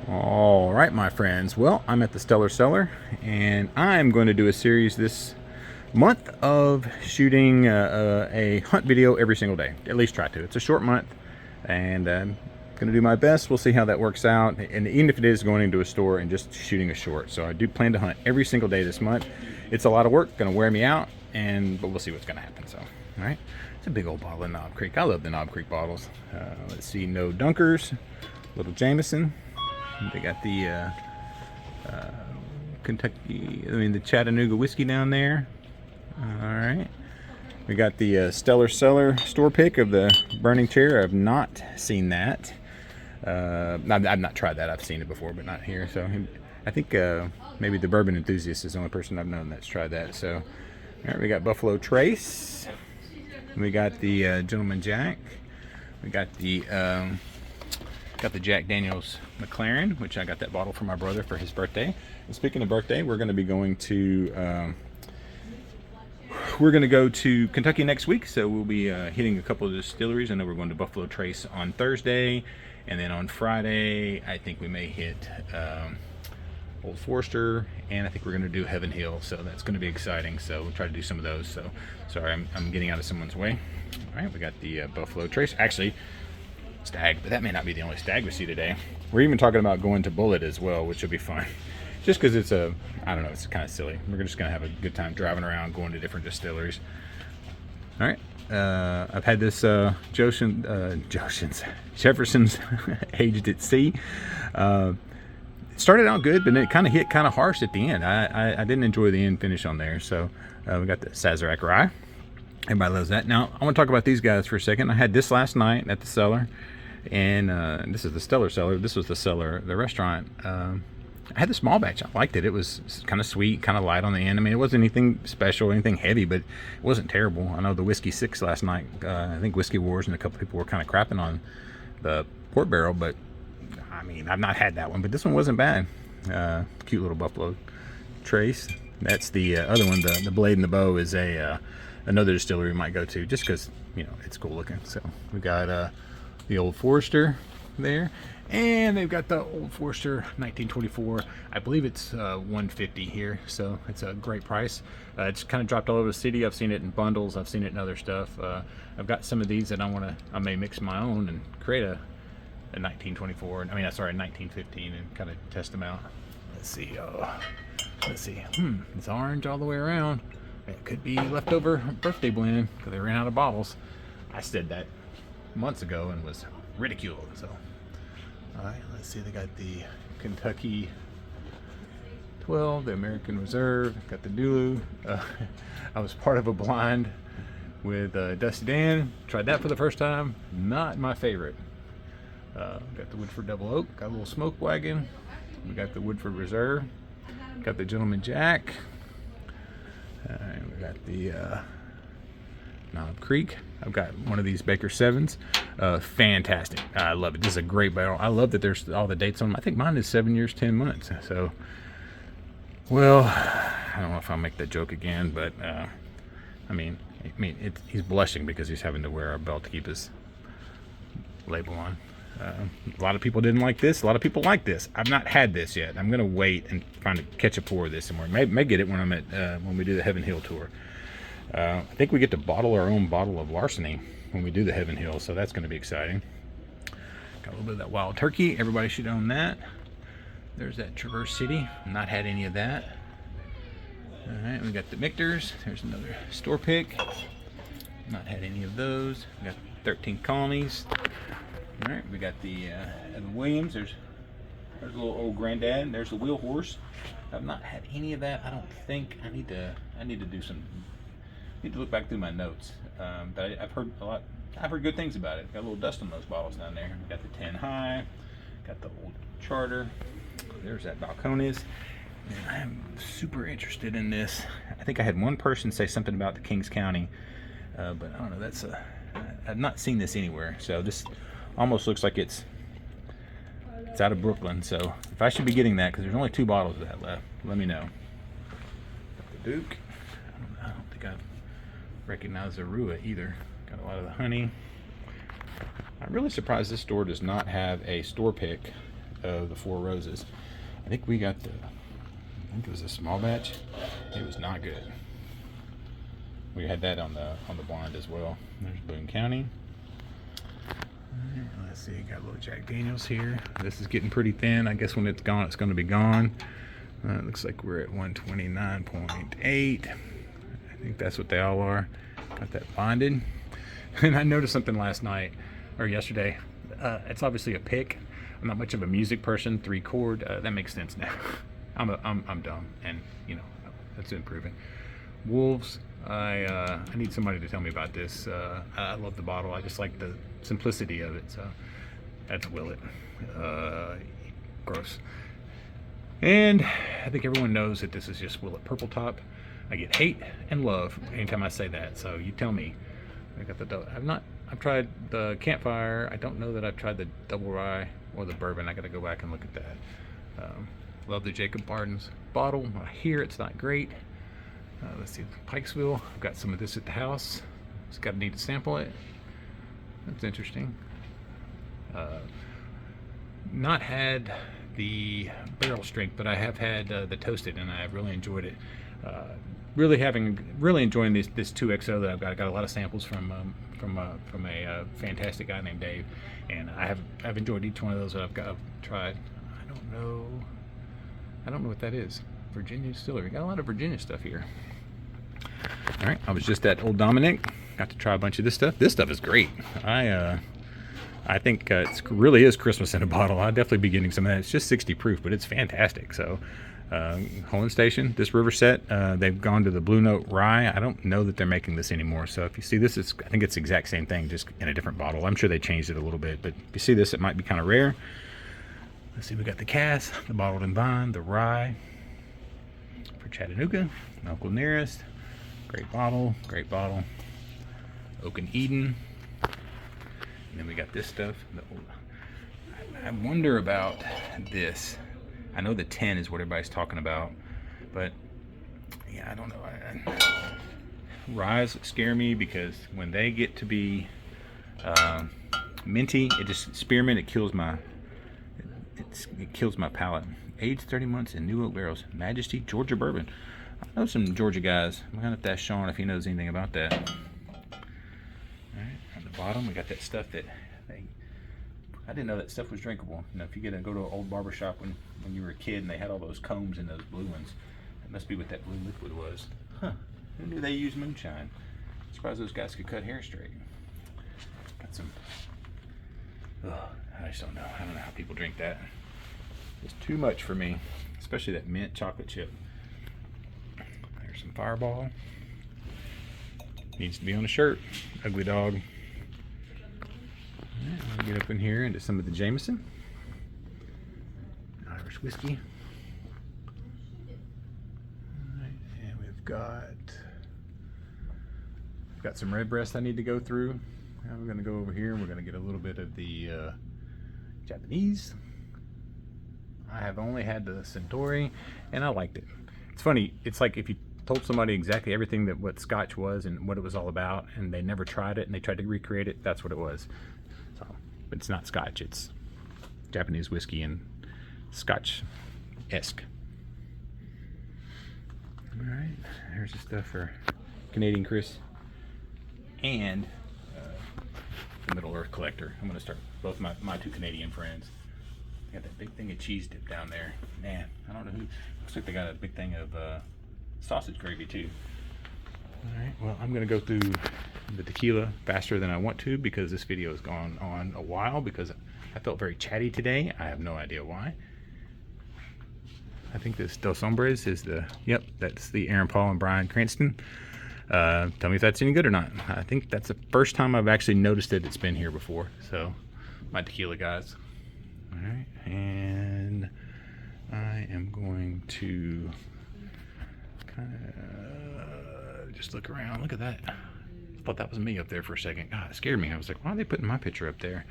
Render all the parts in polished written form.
All right, my friends. Well, I'm at the Stellar Cellar, and I'm going to do a series this month of shooting a hunt video every single day. At least try to. It's a short month, and I'm going to do my best. We'll see how that works out. And even if it is going into a store and just shooting a short, so I do plan to hunt every single day this month. It's a lot of work, going to wear me out, but we'll see what's going to happen. So, all right. It's a big old bottle of Knob Creek. I love the Knob Creek bottles. Let's see, no Dunkers, little Jameson. They got the the Chattanooga whiskey down there. All right. We got the Stellar Cellar store pick of the Burning Chair. I've not seen that. I've not tried that. I've seen it before, but not here. So I think maybe the Bourbon Enthusiast is the only person I've known that's tried that. So, all right, we got Buffalo Trace. We got the Gentleman Jack. We got the Jack Daniels McLaren, which I got that bottle for my brother for his birthday. And speaking of birthday, we're going to be going to go to Kentucky next week, so we'll be hitting a couple of distilleries. I know we're going to Buffalo Trace on Thursday, and then on Friday I think we may hit Old Forester, and I think we're going to do Heaven Hill, so that's going to be exciting. So we'll try to do some of those. So sorry, I'm getting out of someone's way. All right, we got the Buffalo Trace. Actually, stag, but that may not be the only stag we see today. We're even talking about going to Bullet as well, which will be fun. Just because it's I don't know, it's kind of silly. We're just going to have a good time driving around, going to different distilleries. All right. I've had this Jefferson's aged at sea. It started out good, but then it kind of hit kind of harsh at the end. I didn't enjoy the end finish on there. So we got the Sazerac Rye. Everybody loves that. Now, I want to talk about these guys for a second. I had this last night at the cellar, and this is the Stellar Cellar. This was the cellar, the restaurant. I had the small batch. I liked it. It was kind of sweet, kind of light on the end. I mean, it wasn't anything special, anything heavy, but it wasn't terrible. I know the Whiskey 6 last night, I think Whiskey Wars and a couple people were kind of crapping on the port barrel, but I mean, I've not had that one, but this one wasn't bad. Cute little Buffalo Trace. That's the other one. The Blade and the Bow is another distillery we might go to, just because, you know, it's cool looking. So we got the Old Forester there, and they've got the Old Forester 1924. I believe it's $150 here, so it's a great price. It's kind of dropped all over the city. I've seen it in bundles. I've seen it in other stuff. I've got some of these that I may mix my own and create a 1924. I mean, sorry, 1915, and kind of test them out. Let's see. It's orange all the way around. It could be leftover birthday blend because they ran out of bottles. I said that months ago and was ridiculed. So, all right, let's see. They got the Kentucky 12, the American Reserve, got the Dulu. I was part of a blind with Dusty Dan. Tried that for the first time. Not my favorite. Got the Woodford Double Oak. Got a little smoke wagon. We got the Woodford Reserve. Got the Gentleman Jack. We got the Knob Creek. I've got one of these Baker 7s. Fantastic. I love it. This is a great barrel. I love that there's all the dates on them. I think mine is 7 years, 10 months. So, well, I don't know if I'll make that joke again, but he's blushing because he's having to wear a belt to keep his label on. A lot of people didn't like this. A lot of people like this. I've not had this yet. I'm gonna wait and try to catch a pour of this somewhere. May get it when I'm at when we do the Heaven Hill tour. I think we get to bottle our own bottle of larceny when we do the Heaven Hill, so that's going to be exciting. Got a little bit of that Wild Turkey. Everybody should own that. There's that Traverse City. Not had any of that. All right, we got the Mictors. There's another store pick. Not had any of those. We got 13 Colonies. All right, we got the Evan Williams. There's a little old Granddad. There's the Wheel Horse. I've not had any of that. I don't think I need to do some. Need to look back through my notes. But I've heard a lot. I've heard good things about it. Got a little dust on those bottles down there. We got the 10 High. Got the Old Charter. There's that Balcones. And I'm super interested in this. I think I had one person say something about the Kings County, but I don't know. I've not seen this anywhere. So this almost looks like it's out of Brooklyn. So if I should be getting that, because there's only 2 bottles of that left, let me know. Got the Duke. I don't think I recognize the Rua either. Got a lot of the honey. I'm really surprised this store does not have a store pick of the Four Roses. I think we got I think it was a small batch. It was not good. We had that on the blind as well. There's Boone County. Right, let's see, got a little Jack Daniels here. This is getting pretty thin. I guess when it's gone, it's going to be gone. Looks like we're at 129.8. I think that's what they all are. Got that bonded. And I noticed something last night or yesterday. It's obviously a pick. I'm not much of a music person. 3-chord. That makes sense now. I'm dumb, and you know that's improving. Wolves. I need somebody to tell me about this. I love the bottle. I just like the simplicity of it. So that's Willet. Gross. And I think everyone knows that this is just Willet Purple Top. I get hate and love anytime I say that. So you tell me. I got the. I've tried the Campfire. I don't know that I've tried the Double Rye or the Bourbon. I got to go back and look at that. Love the Jacob Barnes bottle. I hear it's not great. Let's see, Pikesville. I've got some of this at the house. Just got to need to sample it. That's interesting. Not had the barrel strength, but I have had the toasted, and I've really enjoyed it. Really enjoying this 2XO that I've got. I got a lot of samples from a fantastic guy named Dave, and I've enjoyed each one of those that I've tried. I don't know what that is. Virginia Distillery. Got a lot of Virginia stuff here. All right, I was just at Old Dominic. Got to try a bunch of this stuff. This stuff is great. I think it really is Christmas in a bottle. I'll definitely be getting some of that. It's just 60 proof, but it's fantastic. So, Holland Station, this river set, they've gone to the Blue Note Rye. I don't know that they're making this anymore. So if you see this, I think it's the exact same thing, just in a different bottle. I'm sure they changed it a little bit, but if you see this, it might be kind of rare. Let's see, we got the Cass, the Bottled and Vine, the Rye for Chattanooga, Uncle Nearest. Great bottle, great bottle. Oak and Eden. And then we got this stuff. I wonder about this. I know the 10 is what everybody's talking about, but yeah, I don't know. Ryes scare me because when they get to be minty, it just spearmint. It kills my palate. Aged 30 months in new oak barrels. Majesty Georgia bourbon. I know some Georgia guys. I'm gonna have to ask Sean if he knows anything about that. All right, on the bottom we got that stuff that I didn't know that stuff was drinkable. You know, if you go to an old barber shop when you were a kid and they had all those combs and those blue ones, that must be what that blue liquid was. Huh? Who knew they used moonshine? I'm surprised those guys could cut hair straight. Got some. I just don't know. I don't know how people drink that. It's too much for me, especially that mint chocolate chip. There's some Fireball. Needs to be on a shirt. Ugly Dog. Right, I'll get up in here into some of the Jameson. Irish whiskey. Right, and we've got some Redbreast I need to go through. Now we're going to go over here and we're going to get a little bit of the Japanese. I have only had the Centauri and I liked it. It's funny, it's like if you told somebody exactly everything that what Scotch was and what it was all about and they never tried it and they tried to recreate it, that's what it was. So, but it's not Scotch, it's Japanese whiskey and Scotch-esque. Alright, there's the stuff for Canadian Chris and Middle Earth Collector. I'm going to start both my two Canadian friends. Got that big thing of cheese dip down there. Man, I don't know who. Looks like they got a big thing of sausage gravy too. Alright, well I'm going to go through the tequila faster than I want to because this video has gone on a while because I felt very chatty today. I have no idea why. I think this Dos Hombres is that's the Aaron Paul and Brian Cranston. Tell me if that's any good or not. I think that's the first time I've actually noticed that it's been here before. So, my tequila guys. Alright, and I am going to kind of just look around. Look at that. I thought that was me up there for a second. God, it scared me. I was like, why are they putting my picture up there?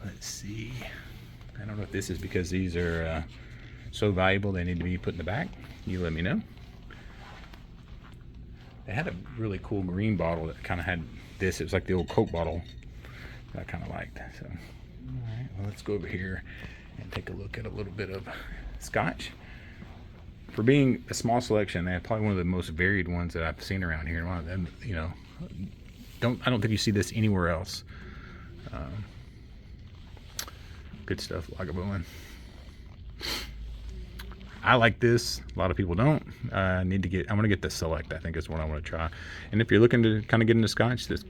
Let's see. I don't know if this is because these are so valuable they need to be put in the back. You let me know. They had a really cool green bottle that kind of had this. It was like the old Coke bottle that I kind of liked. So, all right, well, let's go over here and take a look at a little bit of Scotch. For being a small selection, they have probably one of the most varied ones that I've seen around here. And you know, I don't think you see this anywhere else. Good stuff, Lagavulin. I like this. A lot of people don't. I'm gonna get the Select. I think is what I want to try. And if you're looking to kind of get into Scotch, this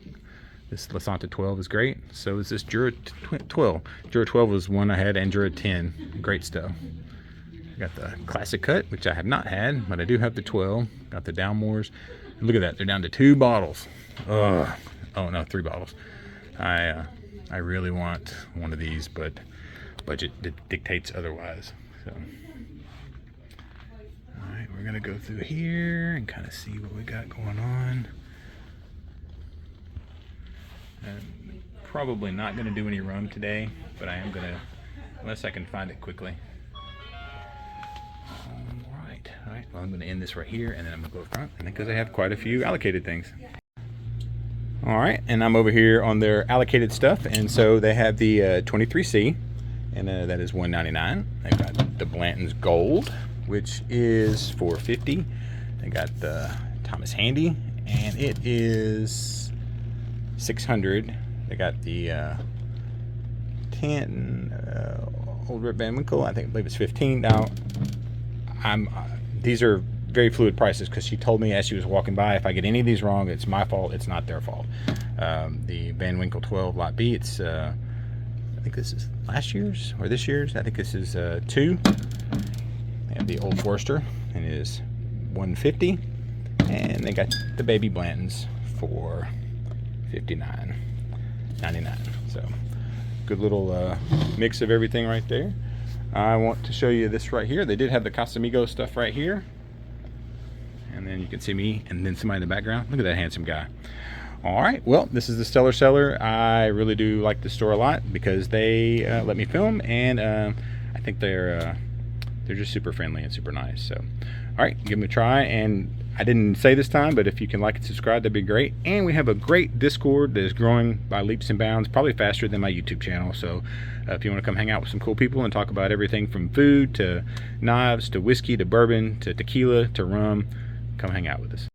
Lasanta 12 is great. So is this Jura 12. Jura 12 was one I had, and Jura 10. Great stuff. I got the Classic Cut, which I have not had, but I do have the 12. Got the Dalmores. Look at that. They're down to 2 bottles. Oh no, 3 bottles. I really want one of these, but budget dictates otherwise. So. Alright, we're going to go through here and kind of see what we got going on. I'm probably not going to do any rum today, but I am going to, unless I can find it quickly. Alright, well I'm going to end this right here, and then I'm going to go front, and because I have quite a few allocated things. Alright, and I'm over here on their allocated stuff, and so they have the 23C, and that is $1.99. They've got the Blanton's Gold, which is $4.50. They got the Thomas Handy, and it is $600. They got the 10 Old Rip Van Winkle. I believe it's $15. Now, these are very fluid prices because she told me as she was walking by, if I get any of these wrong, it's my fault. It's not their fault. The Van Winkle 12 Lot B, it's I think this is last year's or this year's. I think this is 2. And the Old Forester, and it is $1.50. And they got the Baby Blantons for $59.99. So good little mix of everything right there. I want to show you this right here. They did have the Casamigos stuff right here, and then you can see me and then somebody in the background. Look at that handsome guy. All right, well, this is the Stellar Cellar. I really do like this store a lot because they let me film, and I think they're just super friendly and super nice. So all right, give them a try. And I didn't say this time, but if you can like and subscribe, that'd be great. And we have a great Discord that is growing by leaps and bounds, probably faster than my YouTube channel. So if you want to come hang out with some cool people and talk about everything from food to knives to whiskey to bourbon to tequila to rum, come hang out with us.